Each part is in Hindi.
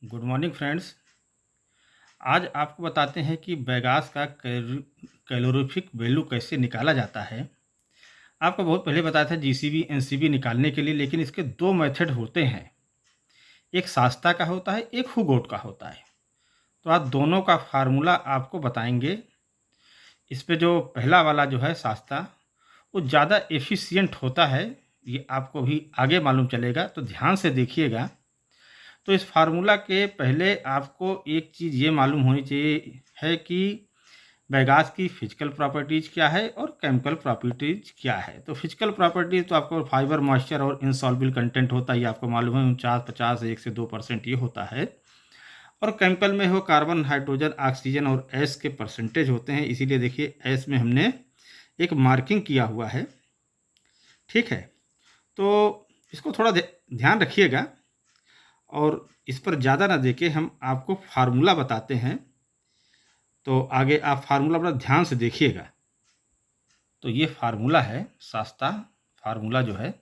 Good morning friends. आज आपको बताते हैं कि बैगास का कैलोरीफिक वैल्यू कैसे निकाला जाता है। आपको बहुत पहले बताया था जीसीबी एनसीबी निकालने के लिए, लेकिन इसके दो मेथड होते हैं। एक शास्ता का होता है, एक हुगोट का होता है। तो आज दोनों का फार्मूला आपको बताएंगे। इस पे जो पहला वाला जो है शास्ता, वो ज़्यादा एफिशिएंट होता है। ये आपको भी आगे मालूम चलेगा, तो ध्यान से देखिएगा। तो इस फार्मूला के पहले आपको एक चीज़ ये मालूम होनी चाहिए है कि बैगास की फिजिकल प्रॉपर्टीज़ क्या है और केमिकल प्रॉपर्टीज़ क्या है। तो फिजिकल प्रॉपर्टीज़ तो आपको फाइबर, मॉइस्चर और इनसॉल्युबल कंटेंट होता है, ये आपको मालूम है। 49, 50, 1 से 2% ये होता है। और केमिकल में हो कार्बन, हाइड्रोजन, ऑक्सीजन और एस के परसेंटेज होते हैं। इसीलिए देखिए एस में हमने एक मार्किंग किया हुआ है। ठीक है, तो इसको थोड़ा ध्यान रखिएगा और इस पर ज़्यादा ना देके हम आपको फार्मूला बताते हैं। तो आगे आप फार्मूला बड़ा ध्यान से देखिएगा। तो ये फार्मूला है शास्ता फार्मूला जो है,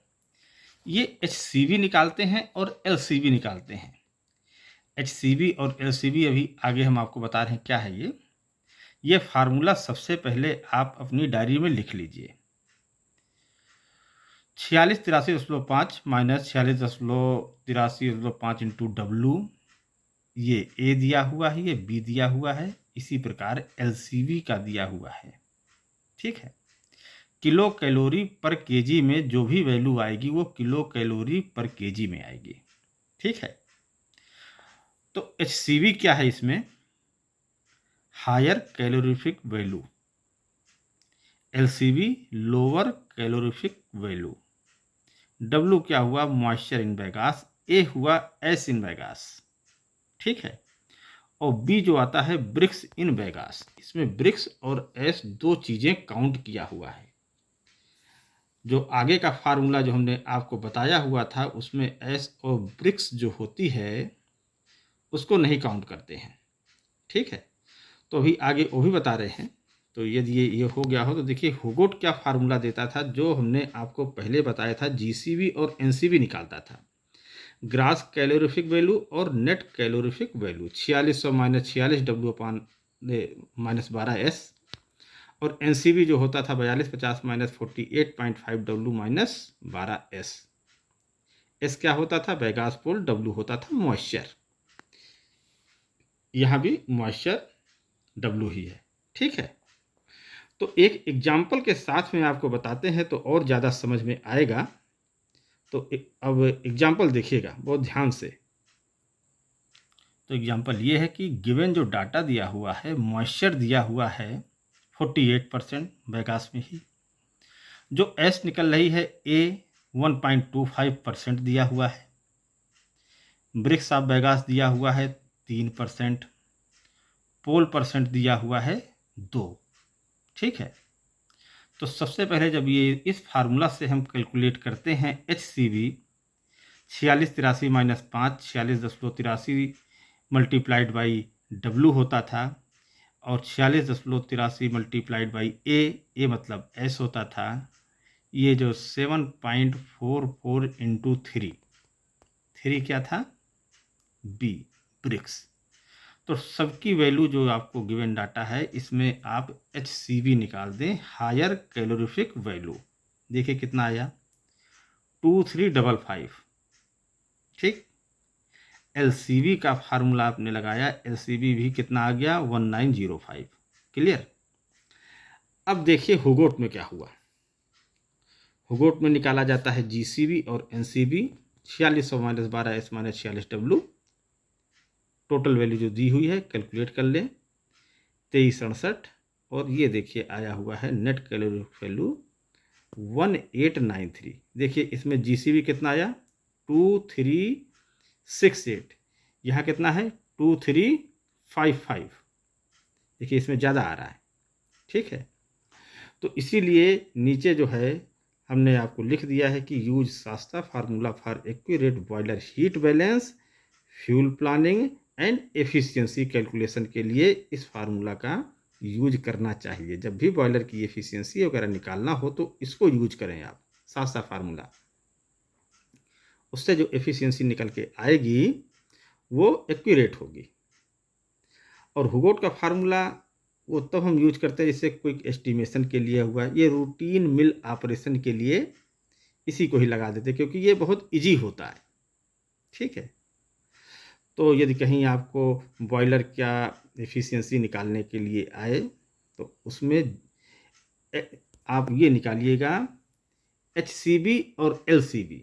ये HCV निकालते हैं और LCV निकालते हैं। HCV और LCV अभी आगे हम आपको बता रहे हैं क्या है ये फार्मूला सबसे पहले आप अपनी डायरी में लिख लीजिए। 4683.5 माइनस 4683.5 इंटू डब्लू, ये ए दिया हुआ है, ये बी दिया हुआ है। इसी प्रकार LCV का दिया हुआ है। ठीक है, किलो कैलोरी पर केजी में जो भी वैल्यू आएगी वो किलो कैलोरी पर केजी में आएगी। ठीक है, तो HCV क्या है इसमें? Higher calorific value. LCV lower calorific value. W क्या हुआ? Moisture in bagasse. A हुआ एस इन बैगास। ठीक है, और B जो आता है ब्रिक्स इन बैगास। इसमें ब्रिक्स और एस दो चीजें काउंट किया हुआ है। जो आगे का फार्मूला जो हमने आपको बताया हुआ था उसमें एस और ब्रिक्स जो होती है उसको नहीं काउंट करते हैं। ठीक है, तो अभी आगे वो भी बता रहे हैं। तो यदि ये हो गया हो तो देखिए हुगोट क्या फार्मूला देता था, जो हमने आपको पहले बताया था। जीसीबी और एनसीबी निकालता था ग्रास कैलोरीफिक वैल्यू और net calorific value. 4600 minus 46 W upon minus 12 S, और एनसीबी जो होता था 4250 minus 48.5 W minus 12 S. S क्या होता था? बैगास पोल। डब्ल्यू होता था मॉइस्चर। यहाँ भी मॉइस्चर डब्ल्यू ही है। ठीक है, तो एक एग्जाम्पल के साथ में आपको बताते हैं तो और ज़्यादा समझ में आएगा। तो अब एग्जाम्पल देखिएगा बहुत ध्यान से। तो एग्जाम्पल ये है कि गिवन जो डाटा दिया हुआ है, मॉइस्चर दिया हुआ है 48% बैगास में ही। जो एस निकल रही है ए 1.25% दिया हुआ है। ब्रिक्स ऑफ बैगास दिया हुआ है 3%। पोल परसेंट दिया हुआ है 2। ठीक है, तो सबसे पहले जब ये इस फार्मूला से हम कैलकुलेट करते हैं HCV 4683 minus 5, 46.83 multiplied by W होता था, और 46.83 मल्टीप्लाइड बाई ए मतलब एस होता था। ये जो 7.44 इंटू 3 क्या था? B, bricks. तो सबकी वैल्यू जो आपको गिवन डाटा है इसमें आप HCV निकाल दें, हायर कैलोरीफिक वैल्यू। देखिए कितना आया? 2355। ठीक, LCV का फार्मूला आपने लगाया, LCV भी कितना आ गया? 1905। क्लियर? अब देखिए हुगोट में क्या हुआ। हुगोट में निकाला जाता है GCV और NCV। 4600 minus 12 S minus 46 W. Total value जो दी हुई है कैलकुलेट कर लें, 2368। और ये देखिए आया हुआ है नेट कैलोरीफिक वैल्यू 1893। देखिए इसमें GCV कितना आया? 2368। यहाँ कितना है? 2355। देखिए इसमें ज़्यादा आ रहा है। ठीक है, तो इसीलिए नीचे जो है हमने आपको लिख दिया है कि यूज शास्ता formula for accurate boiler heat balance, fuel planning and efficiency calculation के लिए इस फार्मूला का यूज करना चाहिए। जब भी बॉयलर की एफिशिएंसी वगैरह निकालना हो तो इसको यूज करें आप, शास्ता फार्मूला। उससे जो एफिशिएंसी निकल के आएगी वो एक्यूरेट होगी। और हुगोट का फार्मूला वो तब हम यूज करते हैं जैसे क्विक एस्टिमेशन के लिए हुआ, ये रूटीन मिल ऑपरेशन के लिए इसी को ही लगा देते हैं, क्योंकि ये बहुत इजी होता है। ठीक है, तो यदि कहीं आपको बॉयलर क्या एफिशिएंसी निकालने के लिए आए तो उसमें आप ये निकालिएगा HCB और LCB,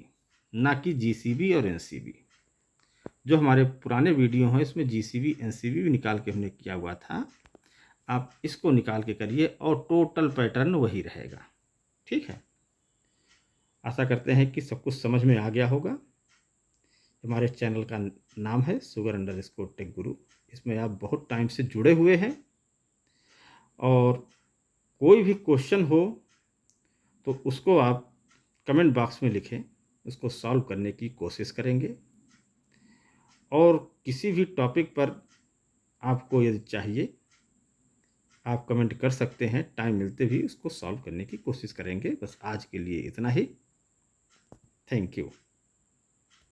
ना कि GCB और NCB। जो हमारे पुराने वीडियो हैं इसमें GCB NCB भी निकाल के हमने किया हुआ था, आप इसको निकाल के करिए और टोटल पैटर्न वही रहेगा। ठीक है, आशा करते हैं कि सब कुछ समझ में आ गया होगा। हमारे चैनल का नाम है sugar_टेक गुरु। इसमें आप बहुत टाइम से जुड़े हुए हैं, और कोई भी क्वेश्चन हो तो उसको आप कमेंट बॉक्स में लिखें, उसको सॉल्व करने की कोशिश करेंगे। और किसी भी टॉपिक पर आपको यदि चाहिए आप कमेंट कर सकते हैं, टाइम मिलते भी उसको सॉल्व करने की कोशिश करेंगे। बस आज के लिए इतना ही। Thank you.